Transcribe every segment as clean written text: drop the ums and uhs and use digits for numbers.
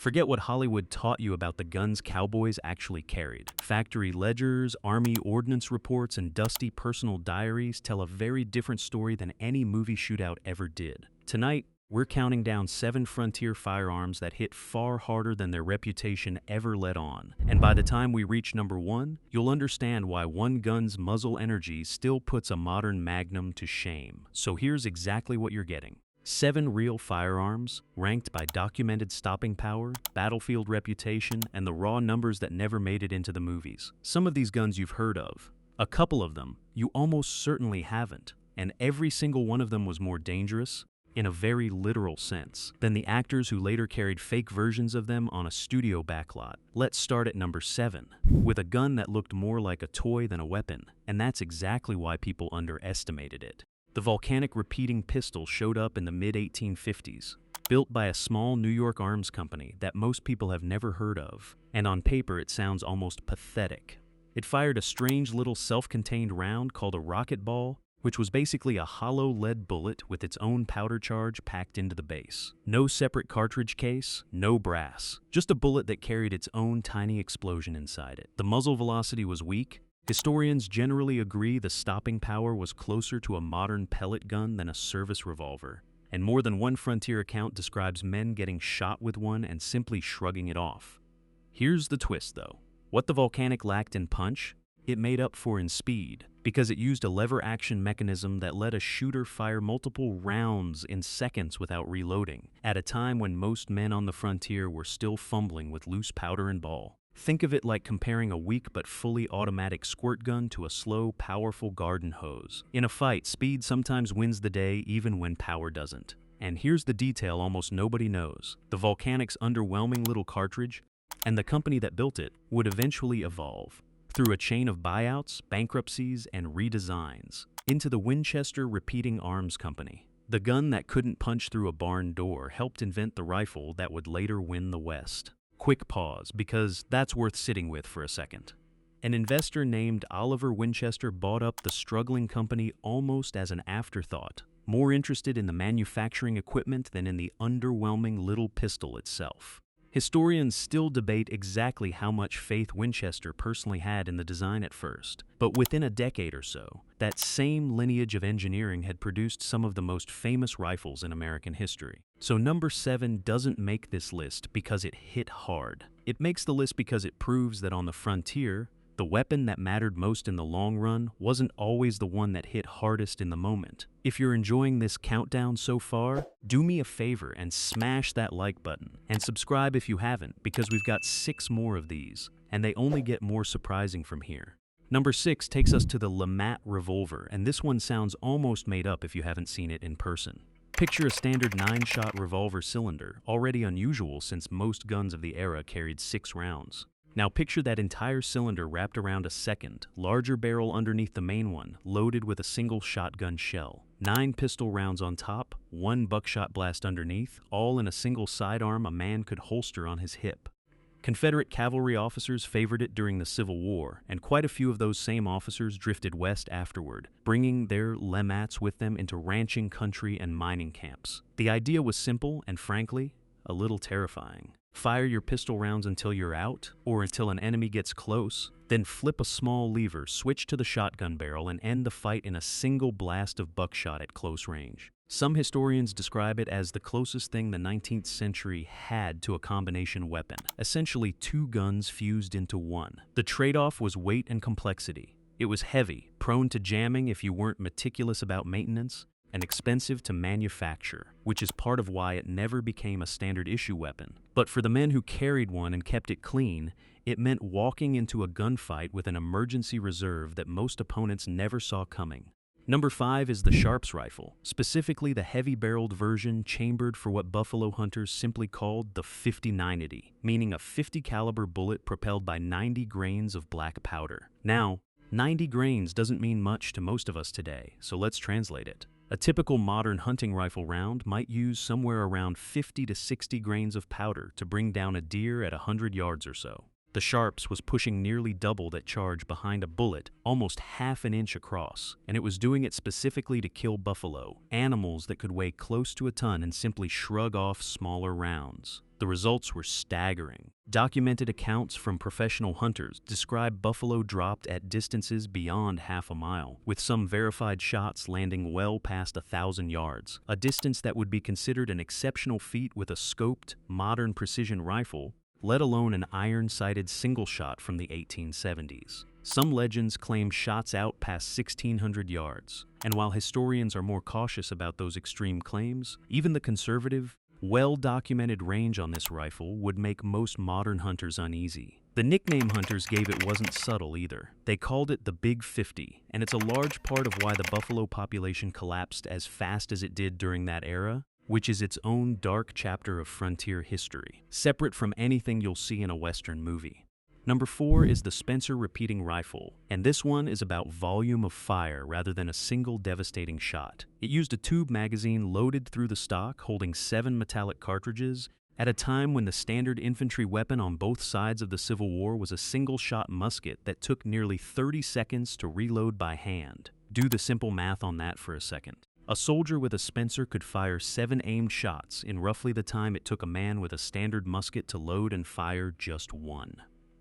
Forget what Hollywood taught you about the guns cowboys actually carried. Factory ledgers, army ordnance reports, and dusty personal diaries tell a very different story than any movie shootout ever did. Tonight, we're counting down 7 frontier firearms that hit far harder than their reputation ever let on. And by the time we reach number 1, you'll understand why one gun's muzzle energy still puts a modern Magnum to shame. So here's exactly what you're getting. 7 real firearms, ranked by documented stopping power, battlefield reputation, and the raw numbers that never made it into the movies. Some of these guns you've heard of. A couple of them you almost certainly haven't. And every single one of them was more dangerous, in a very literal sense, than the actors who later carried fake versions of them on a studio backlot. Let's start at number 7, with a gun that looked more like a toy than a weapon, and that's exactly why people underestimated it. The Volcanic repeating pistol showed up in the mid-1850s, built by a small New York arms company that most people have never heard of, and on paper it sounds almost pathetic. It fired a strange little self-contained round called a rocket ball, which was basically a hollow lead bullet with its own powder charge packed into the base. No separate cartridge case, no brass, just a bullet that carried its own tiny explosion inside it. The muzzle velocity was weak. Historians generally agree the stopping power was closer to a modern pellet gun than a service revolver, and more than one frontier account describes men getting shot with one and simply shrugging it off. Here's the twist though. What the Volcanic lacked in punch, it made up for in speed, because it used a lever action mechanism that let a shooter fire multiple rounds in seconds without reloading, at a time when most men on the frontier were still fumbling with loose powder and ball. Think of it like comparing a weak but fully automatic squirt gun to a slow, powerful garden hose. In a fight, speed sometimes wins the day even when power doesn't. And here's the detail almost nobody knows. The Volcanic's underwhelming little cartridge, and the company that built it, would eventually evolve, through a chain of buyouts, bankruptcies, and redesigns, into the Winchester Repeating Arms Company. The gun that couldn't punch through a barn door helped invent the rifle that would later win the West. Quick pause, because that's worth sitting with for a second. An investor named Oliver Winchester bought up the struggling company almost as an afterthought, more interested in the manufacturing equipment than in the underwhelming little pistol itself. Historians still debate exactly how much faith Winchester personally had in the design at first, but within a decade or so, that same lineage of engineering had produced some of the most famous rifles in American history. So number 7 doesn't make this list because it hit hard. It makes the list because it proves that on the frontier, the weapon that mattered most in the long run wasn't always the one that hit hardest in the moment. If you're enjoying this countdown so far, do me a favor and smash that like button. And subscribe if you haven't, because we've got 6 more of these, and they only get more surprising from here. Number 6 takes us to the LeMat Revolver, and this one sounds almost made up if you haven't seen it in person. Picture a standard 9-shot revolver cylinder, already unusual since most guns of the era carried 6 rounds. Now picture that entire cylinder wrapped around a second, larger barrel underneath the main one, loaded with a single shotgun shell. 9 pistol rounds on top, 1 buckshot blast underneath, all in a single sidearm a man could holster on his hip. Confederate cavalry officers favored it during the Civil War, and quite a few of those same officers drifted west afterward, bringing their LeMats with them into ranching country and mining camps. The idea was simple and, frankly, a little terrifying. Fire your pistol rounds until you're out, or until an enemy gets close, then flip a small lever, switch to the shotgun barrel, and end the fight in a single blast of buckshot at close range. Some historians describe it as the closest thing the 19th century had to a combination weapon, essentially 2 guns fused into one. The trade-off was weight and complexity. It was heavy, prone to jamming if you weren't meticulous about maintenance, and expensive to manufacture, which is part of why it never became a standard issue weapon. But for the men who carried one and kept it clean, it meant walking into a gunfight with an emergency reserve that most opponents never saw coming. Number 5 is the Sharps rifle, specifically the heavy-barreled version chambered for what buffalo hunters simply called the 50-90, meaning a 50 caliber bullet propelled by 90 grains of black powder. Now, 90 grains doesn't mean much to most of us today, so let's translate it. A typical modern hunting rifle round might use somewhere around 50 to 60 grains of powder to bring down a deer at 100 yards or so. The Sharps was pushing nearly double that charge behind a bullet, almost half an inch across, and it was doing it specifically to kill buffalo, animals that could weigh close to a ton and simply shrug off smaller rounds. The results were staggering. Documented accounts from professional hunters describe buffalo dropped at distances beyond half a mile, with some verified shots landing well past 1,000 yards, a distance that would be considered an exceptional feat with a scoped, modern precision rifle, let alone an iron-sighted single shot from the 1870s. Some legends claim shots out past 1,600 yards, and while historians are more cautious about those extreme claims, even the conservative, well-documented range on this rifle would make most modern hunters uneasy. The nickname hunters gave it wasn't subtle either. They called it the Big 50, and it's a large part of why the buffalo population collapsed as fast as it did during that era, which is its own dark chapter of frontier history, separate from anything you'll see in a Western movie. Number 4 is the Spencer repeating rifle, and this one is about volume of fire rather than a single devastating shot. It used a tube magazine loaded through the stock holding 7 metallic cartridges at a time when the standard infantry weapon on both sides of the Civil War was a single-shot musket that took nearly 30 seconds to reload by hand. Do the simple math on that for a second. A soldier with a Spencer could fire 7 aimed shots in roughly the time it took a man with a standard musket to load and fire just 1.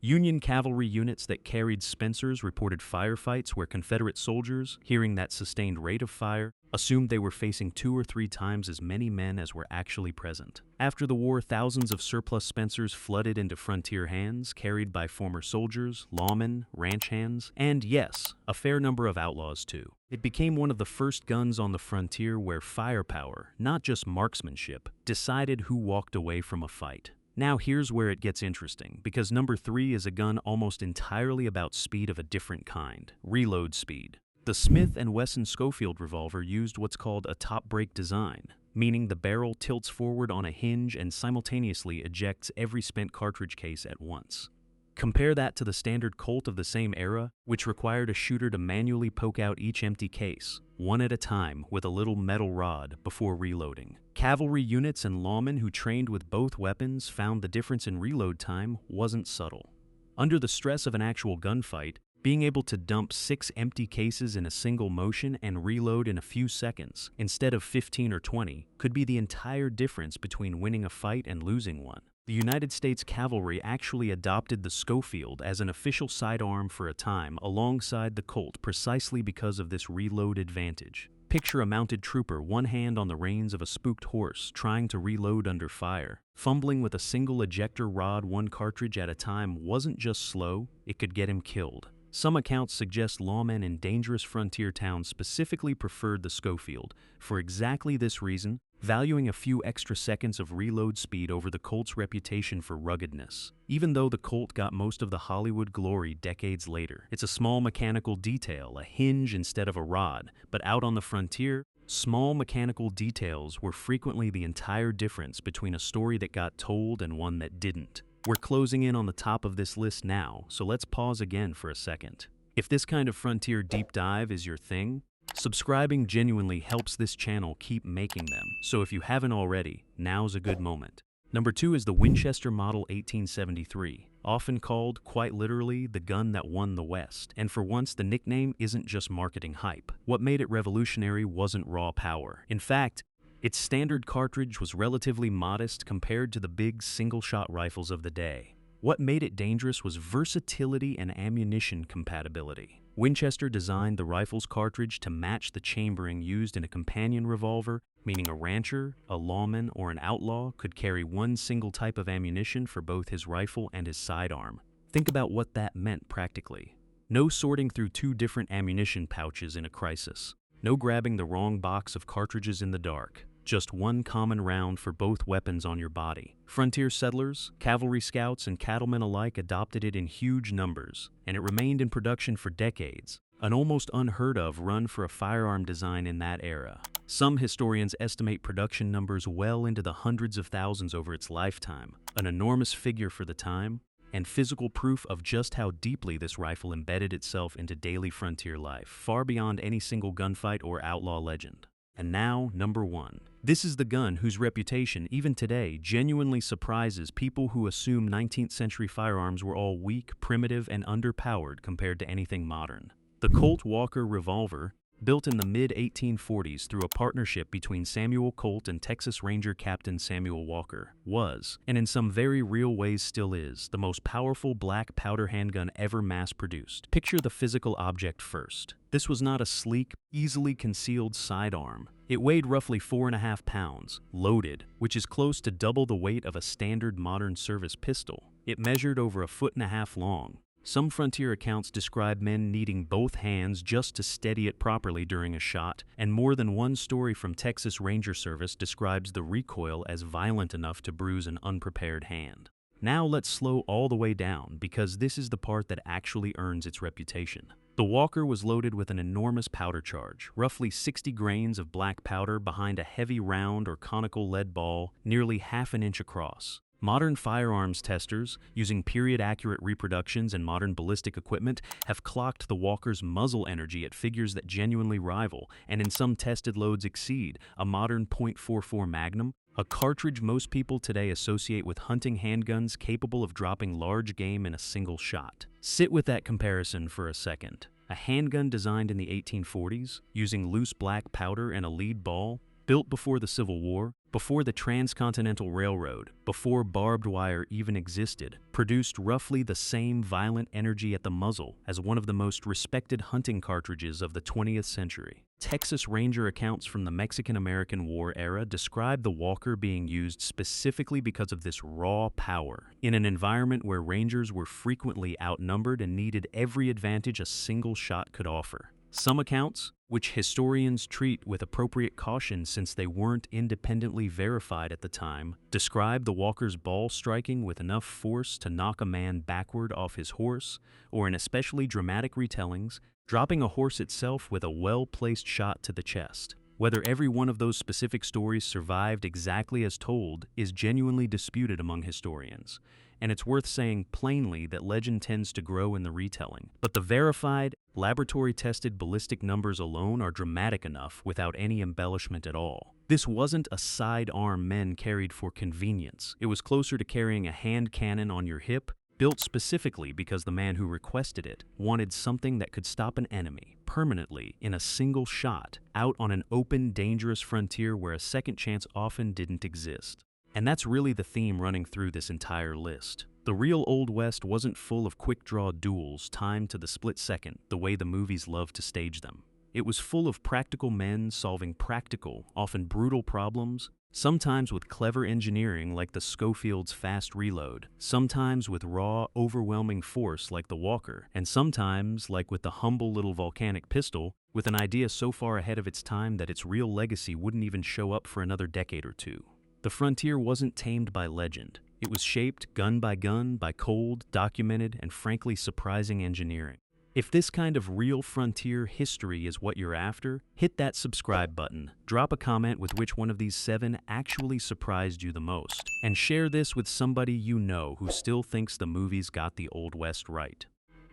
Union cavalry units that carried Spencers reported firefights where Confederate soldiers, hearing that sustained rate of fire, assumed they were facing 2 or 3 times as many men as were actually present. After the war, thousands of surplus Spencers flooded into frontier hands, carried by former soldiers, lawmen, ranch hands, and yes, a fair number of outlaws too. It became one of the first guns on the frontier where firepower, not just marksmanship, decided who walked away from a fight. Now here's where it gets interesting, because number 3 is a gun almost entirely about speed of a different kind, reload speed. The Smith & Wesson Schofield Revolver used what's called a top break design, meaning the barrel tilts forward on a hinge and simultaneously ejects every spent cartridge case at once. Compare that to the standard Colt of the same era, which required a shooter to manually poke out each empty case, one at a time with a little metal rod before reloading. Cavalry units and lawmen who trained with both weapons found the difference in reload time wasn't subtle. Under the stress of an actual gunfight, being able to dump 6 empty cases in a single motion and reload in a few seconds, instead of 15 or 20, could be the entire difference between winning a fight and losing one. The United States Cavalry actually adopted the Schofield as an official sidearm for a time alongside the Colt precisely because of this reload advantage. Picture a mounted trooper, one hand on the reins of a spooked horse, trying to reload under fire. Fumbling with a single ejector rod 1 cartridge at a time wasn't just slow, it could get him killed. Some accounts suggest lawmen in dangerous frontier towns specifically preferred the Schofield for exactly this reason, valuing a few extra seconds of reload speed over the Colt's reputation for ruggedness. Even though the Colt got most of the Hollywood glory decades later, it's a small mechanical detail, a hinge instead of a rod, but out on the frontier, small mechanical details were frequently the entire difference between a story that got told and one that didn't. We're closing in on the top of this list now, so let's pause again for a second. If this kind of frontier deep dive is your thing, subscribing genuinely helps this channel keep making them, so if you haven't already, now's a good moment. Number 2 is the Winchester Model 1873, often called, quite literally, the gun that won the West. And for once, the nickname isn't just marketing hype. What made it revolutionary wasn't raw power. In fact, its standard cartridge was relatively modest compared to the big single-shot rifles of the day. What made it dangerous was versatility and ammunition compatibility. Winchester designed the rifle's cartridge to match the chambering used in a companion revolver, meaning a rancher, a lawman, or an outlaw could carry one single type of ammunition for both his rifle and his sidearm. Think about what that meant practically. No sorting through 2 different ammunition pouches in a crisis. No grabbing the wrong box of cartridges in the dark. Just one common round for both weapons on your body. Frontier settlers, cavalry scouts, and cattlemen alike adopted it in huge numbers, and it remained in production for decades, an almost unheard of run for a firearm design in that era. Some historians estimate production numbers well into the hundreds of thousands over its lifetime, an enormous figure for the time, and physical proof of just how deeply this rifle embedded itself into daily frontier life, far beyond any single gunfight or outlaw legend. And now, number 1. This is the gun whose reputation, even today, genuinely surprises people who assume 19th century firearms were all weak, primitive, and underpowered compared to anything modern. The Colt Walker Revolver, built in the mid-1840s through a partnership between Samuel Colt and Texas Ranger Captain Samuel Walker, was, and in some very real ways still is, the most powerful black powder handgun ever mass-produced. Picture the physical object first. This was not a sleek, easily concealed sidearm. It weighed roughly 4.5 pounds, loaded, which is close to double the weight of a standard modern service pistol. It measured over 1.5 feet long. Some frontier accounts describe men needing both hands just to steady it properly during a shot, and more than one story from Texas Ranger Service describes the recoil as violent enough to bruise an unprepared hand. Now let's slow all the way down, because this is the part that actually earns its reputation. The Walker was loaded with an enormous powder charge, roughly 60 grains of black powder behind a heavy round or conical lead ball nearly half an inch across. Modern firearms testers, using period-accurate reproductions and modern ballistic equipment, have clocked the Walker's muzzle energy at figures that genuinely rival, and in some tested loads exceed, a modern .44 Magnum, a cartridge most people today associate with hunting handguns capable of dropping large game in a single shot. Sit with that comparison for a second. A handgun designed in the 1840s, using loose black powder and a lead ball, built before the Civil War, before the Transcontinental Railroad, before barbed wire even existed, produced roughly the same violent energy at the muzzle as one of the most respected hunting cartridges of the 20th century. Texas Ranger accounts from the Mexican-American War era describe the Walker being used specifically because of this raw power, in an environment where Rangers were frequently outnumbered and needed every advantage a single shot could offer. Some accounts, which historians treat with appropriate caution since they weren't independently verified at the time, describe the Walker's ball striking with enough force to knock a man backward off his horse, or in especially dramatic retellings, dropping a horse itself with a well-placed shot to the chest. Whether every one of those specific stories survived exactly as told is genuinely disputed among historians, and it's worth saying plainly that legend tends to grow in the retelling. But the verified, laboratory-tested ballistic numbers alone are dramatic enough without any embellishment at all. This wasn't a sidearm men carried for convenience. It was closer to carrying a hand cannon on your hip, built specifically because the man who requested it wanted something that could stop an enemy permanently in a single shot out on an open, dangerous frontier where a second chance often didn't exist. And that's really the theme running through this entire list. The real Old West wasn't full of quick-draw duels timed to the split second the way the movies love to stage them. It was full of practical men solving practical, often brutal problems, sometimes with clever engineering like the Schofield's fast reload, sometimes with raw, overwhelming force like the Walker, and sometimes, like with the humble little Volcanic pistol, with an idea so far ahead of its time that its real legacy wouldn't even show up for another decade or two. The frontier wasn't tamed by legend. It was shaped gun by cold, documented, and frankly surprising engineering. If this kind of real frontier history is what you're after, hit that subscribe button, drop a comment with which one of these 7 actually surprised you the most, and share this with somebody you know who still thinks the movies got the Old West right.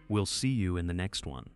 We'll see you in the next one.